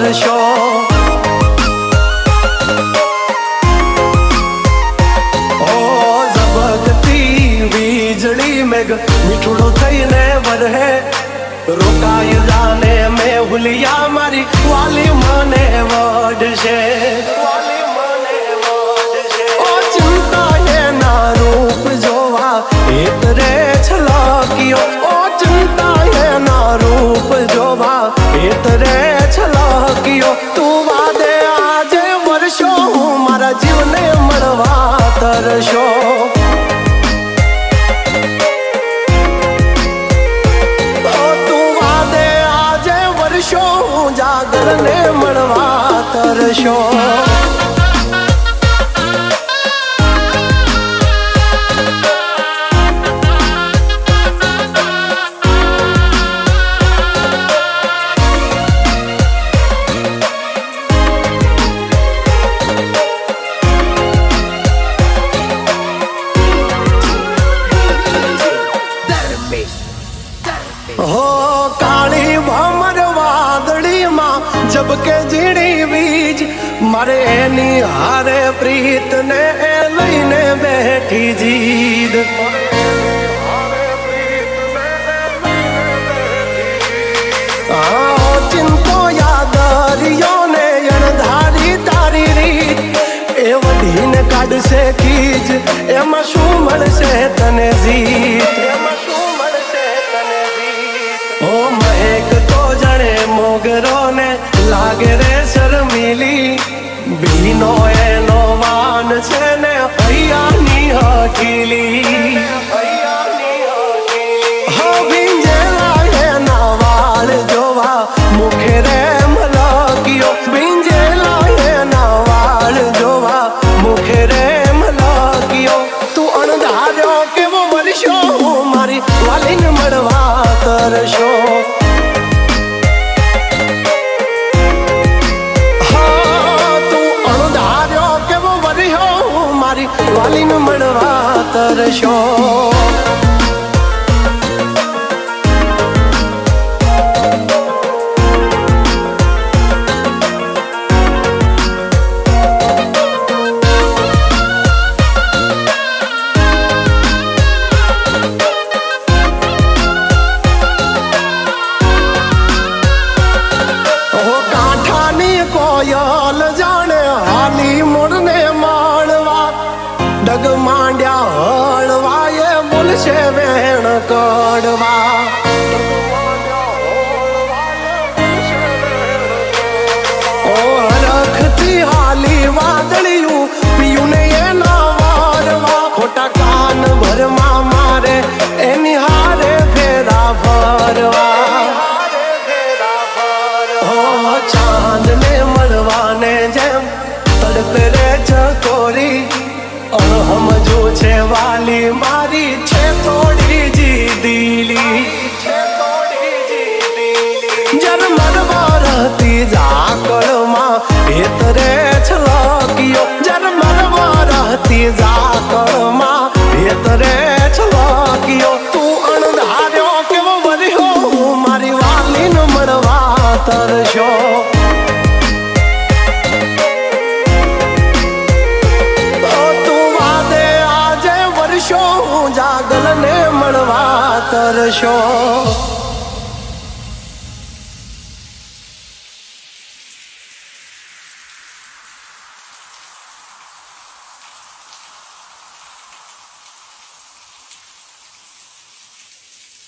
તરશો. વીજળી મેઘ મીઠુડો થઈને વરહે, રોકાઈ જાને મેં ભૂલિયા મારી વાલી મને વડશે. ઓ ચિંતા એના રૂપ જોવા એતરે છલક્યો, ઓ ચિંતા એના રૂપ જોવા એતરે છલક્યો. તું વાદે આજે વર્ષો હું મારા જીવને મળવા તરશો. જાગરને મળવા તરશો. હો કાળી ભમર વાદળીમાં જબકે ઝીણી વીજ, મારે એની હારે પ્રીત ને લઈને બેઠી જીદ. ચિંતો યાદરિયો ને અણધારી તારી રીત, એ વઢીને કાઢશે ખીજ, એમાં શું મળશે તને જીત. ઓ મહેક તો જણે મોગરો ને લાગે રે શર્મીલી, ભીનો એનો વાન છે ને હૈયાની હકીલી. હો ભીંજેલા એના વાળ જોવા મુખે રે મલક્યો, ભીંજેલા એના વાળ જોવા મુખે રે મલક્યો. તું અણધાર્યો કેવો વર્ષો હું મારી વાલીને મળવા તરશો. હા તું અણધાર્યો કેવો વર્યો હું મારી વાલીને મળવા તરશો. કોયલ જાણે હાલી મોરને માળવા, ડગ માંડ્યા હળવા એ બોલશે વેણ કડવા. ઓ હરખથી હાલી વાદળિયું પીયું ને એના વારવા, ખોટા કાન ભરમાં મારે એની હારે ફેરા ફરવા. ચાંદ ને મળવાને જેમ તડપે રે ચકોરી, અણહમજો છે વાલી મારી છે થોડી જીદીલી. જરમરવા રહેતી ઝાકળમાં ભેતરે છલક્યો, જરમરવા રહેતી ઝાકળમાં ભેતરે છલક્યો. તું અણધાર્યો કેવો વર્યો હું મારી વાલીને મળવા તરશો. તું વાદે આજે વર્ષો હું જાગલને મળવા તરશો.